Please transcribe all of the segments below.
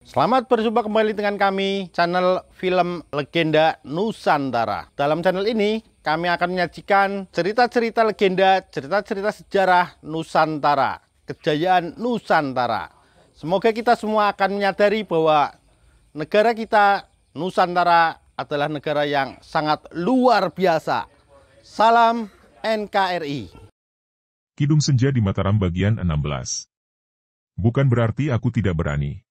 Selamat berjumpa kembali dengan kami, channel Film Legenda Nusantara. Dalam channel ini, kami akan menyajikan cerita-cerita legenda, cerita-cerita sejarah Nusantara, kejayaan Nusantara. Semoga kita semua akan menyadari bahwa negara kita, Nusantara, adalah negara yang sangat luar biasa. Salam NKRI. Kidung Senja di Mataram bagian 16. Bukan berarti aku tidak berani.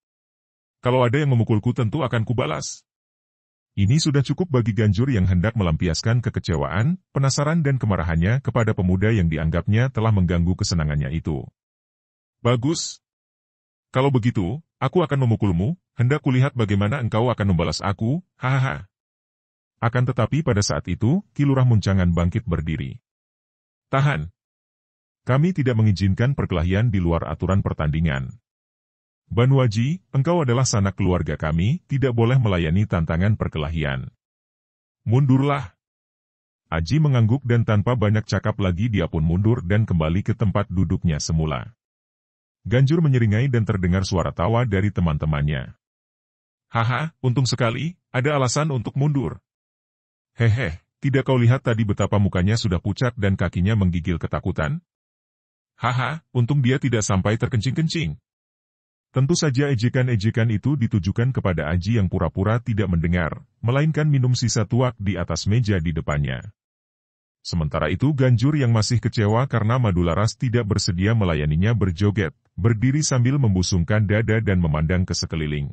Kalau ada yang memukulku tentu akan kubalas. Ini sudah cukup bagi Ganjur yang hendak melampiaskan kekecewaan, penasaran dan kemarahannya kepada pemuda yang dianggapnya telah mengganggu kesenangannya itu. Bagus. Kalau begitu, aku akan memukulmu, hendak kulihat bagaimana engkau akan membalas aku, hahaha. Akan tetapi pada saat itu, Ki Lurah Muncangan bangkit berdiri. Tahan. Kami tidak mengizinkan perkelahian di luar aturan pertandingan. Banu Aji, engkau adalah sanak keluarga kami, tidak boleh melayani tantangan perkelahian. Mundurlah. Aji mengangguk dan tanpa banyak cakap lagi dia pun mundur dan kembali ke tempat duduknya semula. Ganjur menyeringai dan terdengar suara tawa dari teman-temannya. Haha, untung sekali, ada alasan untuk mundur. Hehe, tidak kau lihat tadi betapa mukanya sudah pucat dan kakinya menggigil ketakutan? Haha, untung dia tidak sampai terkencing-kencing. Tentu saja ejekan-ejekan itu ditujukan kepada Aji yang pura-pura tidak mendengar, melainkan minum sisa tuak di atas meja di depannya. Sementara itu Ganjur yang masih kecewa karena Madularas tidak bersedia melayaninya berjoget, berdiri sambil membusungkan dada dan memandang ke sekeliling.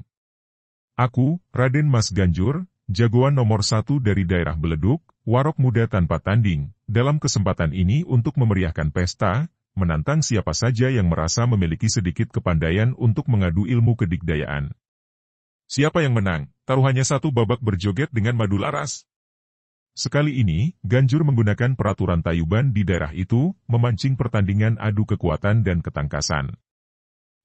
Aku, Raden Mas Ganjur, jagoan nomor 1 dari daerah Beleduk, warok muda tanpa tanding, dalam kesempatan ini untuk memeriahkan pesta, menantang siapa saja yang merasa memiliki sedikit kepandaian untuk mengadu ilmu kedikdayaan. Siapa yang menang? Taruhannya 1 babak berjoget dengan Madularas. Sekali ini, Ganjur menggunakan peraturan Tayuban di daerah itu, memancing pertandingan adu kekuatan dan ketangkasan.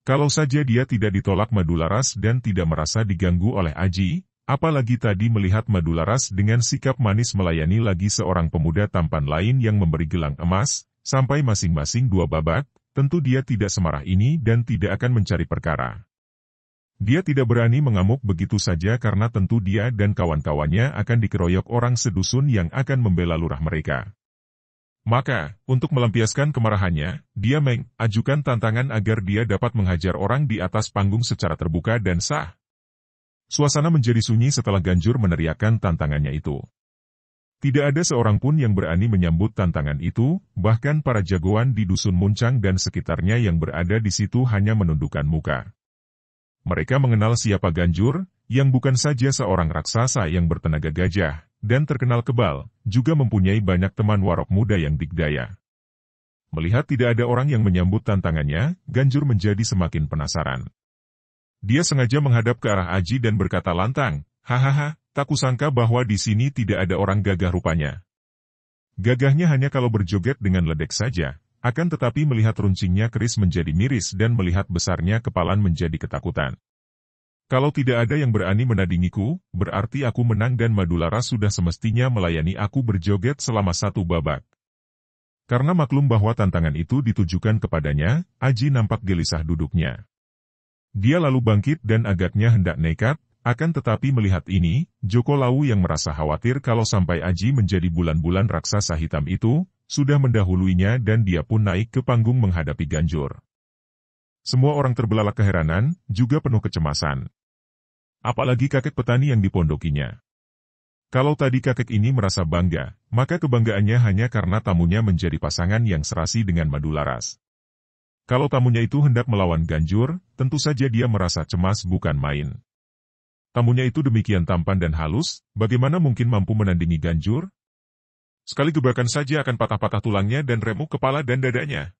Kalau saja dia tidak ditolak Madularas dan tidak merasa diganggu oleh Aji, apalagi tadi melihat Madularas dengan sikap manis melayani lagi seorang pemuda tampan lain yang memberi gelang emas, sampai masing-masing 2 babak, tentu dia tidak semarah ini dan tidak akan mencari perkara. Dia tidak berani mengamuk begitu saja karena tentu dia dan kawan-kawannya akan dikeroyok orang sedusun yang akan membela lurah mereka. Maka, untuk melampiaskan kemarahannya, dia mengajukan tantangan agar dia dapat menghajar orang di atas panggung secara terbuka dan sah. Suasana menjadi sunyi setelah Ganjur meneriakkan tantangannya itu. Tidak ada seorang pun yang berani menyambut tantangan itu, bahkan para jagoan di Dusun Muncang dan sekitarnya yang berada di situ hanya menundukkan muka. Mereka mengenal siapa Ganjur, yang bukan saja seorang raksasa yang bertenaga gajah, dan terkenal kebal, juga mempunyai banyak teman warok muda yang digdaya. Melihat tidak ada orang yang menyambut tantangannya, Ganjur menjadi semakin penasaran. Dia sengaja menghadap ke arah Aji dan berkata lantang, hahaha. Tak kusangka bahwa di sini tidak ada orang gagah rupanya. Gagahnya hanya kalau berjoget dengan ledek saja, akan tetapi melihat runcingnya keris menjadi miris dan melihat besarnya kepalan menjadi ketakutan. Kalau tidak ada yang berani menandingiku, berarti aku menang dan Madularas sudah semestinya melayani aku berjoget selama 1 babak. Karena maklum bahwa tantangan itu ditujukan kepadanya, Aji nampak gelisah duduknya. Dia lalu bangkit dan agaknya hendak nekat, akan tetapi melihat ini, Joko Lawu yang merasa khawatir kalau sampai Aji menjadi bulan-bulan raksasa hitam itu, sudah mendahuluinya dan dia pun naik ke panggung menghadapi Ganjur. Semua orang terbelalak keheranan, juga penuh kecemasan. Apalagi kakek petani yang dipondokinya. Kalau tadi kakek ini merasa bangga, maka kebanggaannya hanya karena tamunya menjadi pasangan yang serasi dengan Madularas. Kalau tamunya itu hendak melawan Ganjur, tentu saja dia merasa cemas bukan main. Tamunya itu demikian tampan dan halus, bagaimana mungkin mampu menandingi Ganjur? Sekali gebrakan saja akan patah-patah tulangnya dan remuk kepala dan dadanya.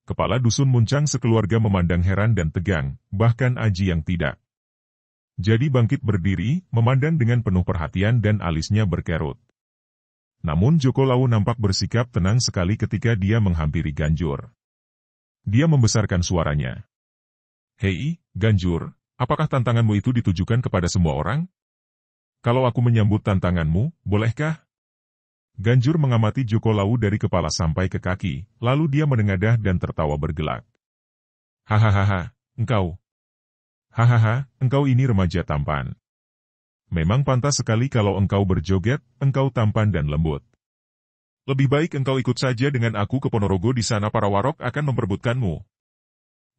Kepala Dusun Muncang sekeluarga memandang heran dan tegang, bahkan Aji yang tidak. Jadi bangkit berdiri, memandang dengan penuh perhatian dan alisnya berkerut. Namun Joko Lawu nampak bersikap tenang sekali ketika dia menghampiri Ganjur. Dia membesarkan suaranya. Hei, Ganjur. Apakah tantanganmu itu ditujukan kepada semua orang? Kalau aku menyambut tantanganmu, bolehkah? Ganjur mengamati Joko Lawu dari kepala sampai ke kaki, lalu dia menengadah dan tertawa bergelak. Hahaha, engkau. Hahaha, engkau ini remaja tampan. Memang pantas sekali kalau engkau berjoget, engkau tampan dan lembut. Lebih baik engkau ikut saja dengan aku ke Ponorogo, di sana para warok akan memperebutkanmu.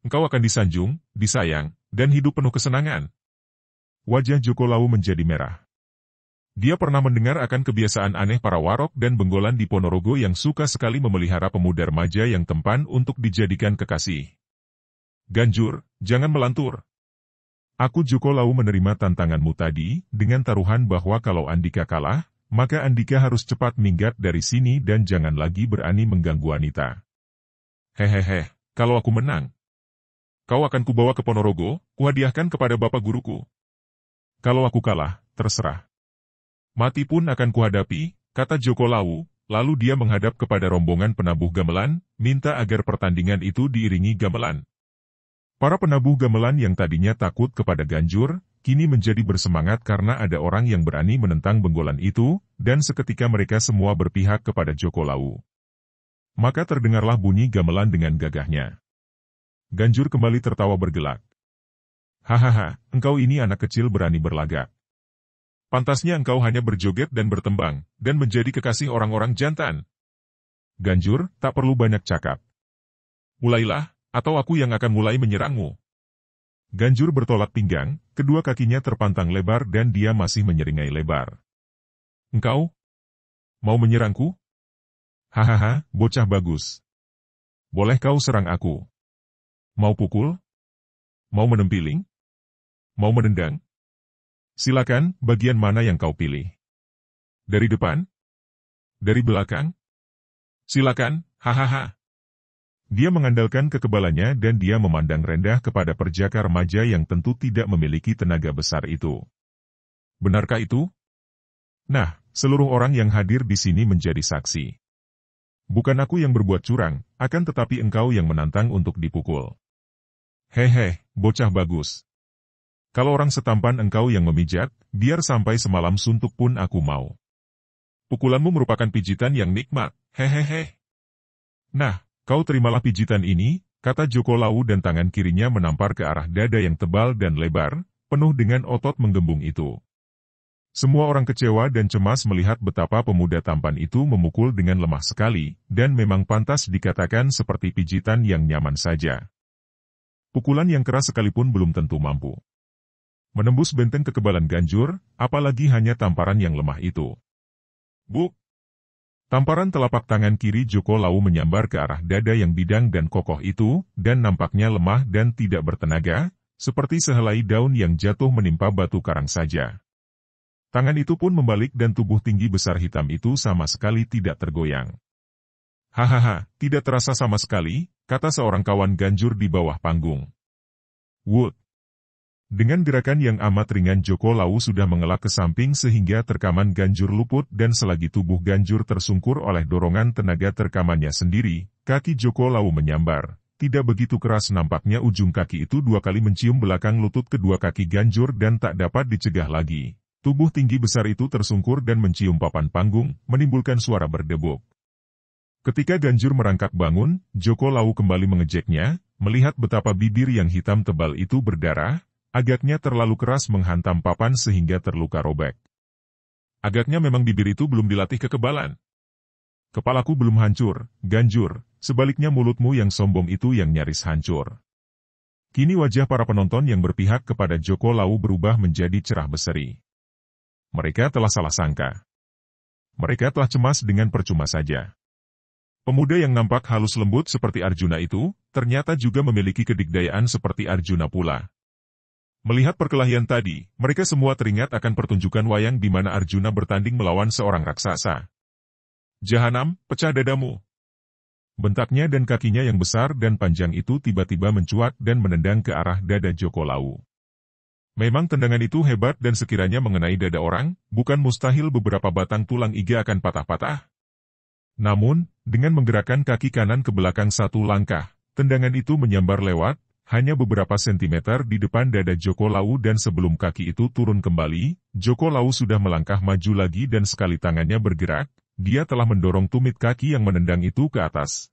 Engkau akan disanjung, disayang, dan hidup penuh kesenangan. Wajah Joko Lawu menjadi merah. Dia pernah mendengar akan kebiasaan aneh para warok dan benggolan di Ponorogo yang suka sekali memelihara pemuda remaja yang tampan untuk dijadikan kekasih. Ganjur, jangan melantur. Aku Joko Lawu menerima tantanganmu tadi, dengan taruhan bahwa kalau Andika kalah, maka Andika harus cepat minggat dari sini dan jangan lagi berani mengganggu wanita. Hehehe, kalau aku menang, kau akan kubawa ke Ponorogo, kuhadiahkan kepada bapak guruku. Kalau aku kalah, terserah. Mati pun akan kuhadapi, kata Joko Lawu, lalu dia menghadap kepada rombongan penabuh gamelan, minta agar pertandingan itu diiringi gamelan. Para penabuh gamelan yang tadinya takut kepada Ganjur, kini menjadi bersemangat karena ada orang yang berani menentang benggolan itu, dan seketika mereka semua berpihak kepada Joko Lawu. Maka terdengarlah bunyi gamelan dengan gagahnya. Ganjur kembali tertawa bergelak. Hahaha, engkau ini anak kecil berani berlagak. Pantasnya engkau hanya berjoget dan bertembang, dan menjadi kekasih orang-orang jantan. Ganjur, tak perlu banyak cakap. Mulailah, atau aku yang akan mulai menyerangmu. Ganjur bertolak pinggang, kedua kakinya terpantang lebar dan dia masih menyeringai lebar. Engkau? Mau menyerangku? Hahaha, bocah bagus. Boleh kau serang aku? Mau pukul? Mau menempiling? Mau menendang? Silakan, bagian mana yang kau pilih? Dari depan? Dari belakang? Silakan, hahaha. Dia mengandalkan kekebalannya dan dia memandang rendah kepada perjaka remaja yang tentu tidak memiliki tenaga besar itu. Benarkah itu? Nah, seluruh orang yang hadir di sini menjadi saksi. Bukan aku yang berbuat curang, akan tetapi engkau yang menantang untuk dipukul. Hehe, bocah bagus. Kalau orang setampan engkau yang memijat, biar sampai semalam suntuk pun aku mau. Pukulanmu merupakan pijitan yang nikmat, hehehe. Nah, kau terimalah pijitan ini, kata Joko Lawu dan tangan kirinya menampar ke arah dada yang tebal dan lebar, penuh dengan otot menggembung itu. Semua orang kecewa dan cemas melihat betapa pemuda tampan itu memukul dengan lemah sekali, dan memang pantas dikatakan seperti pijitan yang nyaman saja. Pukulan yang keras sekalipun belum tentu mampu menembus benteng kekebalan Ganjur, apalagi hanya tamparan yang lemah itu. Buk! Tamparan telapak tangan kiri Joko Lawu menyambar ke arah dada yang bidang dan kokoh itu, dan nampaknya lemah dan tidak bertenaga, seperti sehelai daun yang jatuh menimpa batu karang saja. Tangan itu pun membalik dan tubuh tinggi besar hitam itu sama sekali tidak tergoyang. Hahaha, tidak terasa sama sekali, kata seorang kawan Ganjur di bawah panggung. Wood! Dengan gerakan yang amat ringan Joko Lawu sudah mengelak ke samping sehingga terkaman Ganjur luput dan selagi tubuh Ganjur tersungkur oleh dorongan tenaga terkamannya sendiri, kaki Joko Lawu menyambar. Tidak begitu keras nampaknya ujung kaki itu dua kali mencium belakang lutut kedua kaki Ganjur dan tak dapat dicegah lagi. Tubuh tinggi besar itu tersungkur dan mencium papan panggung, menimbulkan suara berdebuk. Ketika Ganjur merangkak bangun, Joko Lawu kembali mengejeknya, melihat betapa bibir yang hitam tebal itu berdarah. Agaknya terlalu keras menghantam papan sehingga terluka robek. Agaknya memang bibir itu belum dilatih kekebalan. Kepalaku belum hancur, Ganjur, sebaliknya mulutmu yang sombong itu yang nyaris hancur. Kini wajah para penonton yang berpihak kepada Joko Lawu berubah menjadi cerah berseri. Mereka telah salah sangka. Mereka telah cemas dengan percuma saja. Pemuda yang nampak halus lembut seperti Arjuna itu, ternyata juga memiliki kedikdayaan seperti Arjuna pula. Melihat perkelahian tadi, mereka semua teringat akan pertunjukan wayang di mana Arjuna bertanding melawan seorang raksasa. Jahanam, pecah dadamu! Bentaknya dan kakinya yang besar dan panjang itu tiba-tiba mencuat dan menendang ke arah dada Joko Lawu. Memang tendangan itu hebat dan sekiranya mengenai dada orang, bukan mustahil beberapa batang tulang iga akan patah-patah. Namun, dengan menggerakkan kaki kanan ke belakang satu langkah, tendangan itu menyambar lewat, hanya beberapa sentimeter di depan dada Joko Lawu dan sebelum kaki itu turun kembali, Joko Lawu sudah melangkah maju lagi dan sekali tangannya bergerak, dia telah mendorong tumit kaki yang menendang itu ke atas.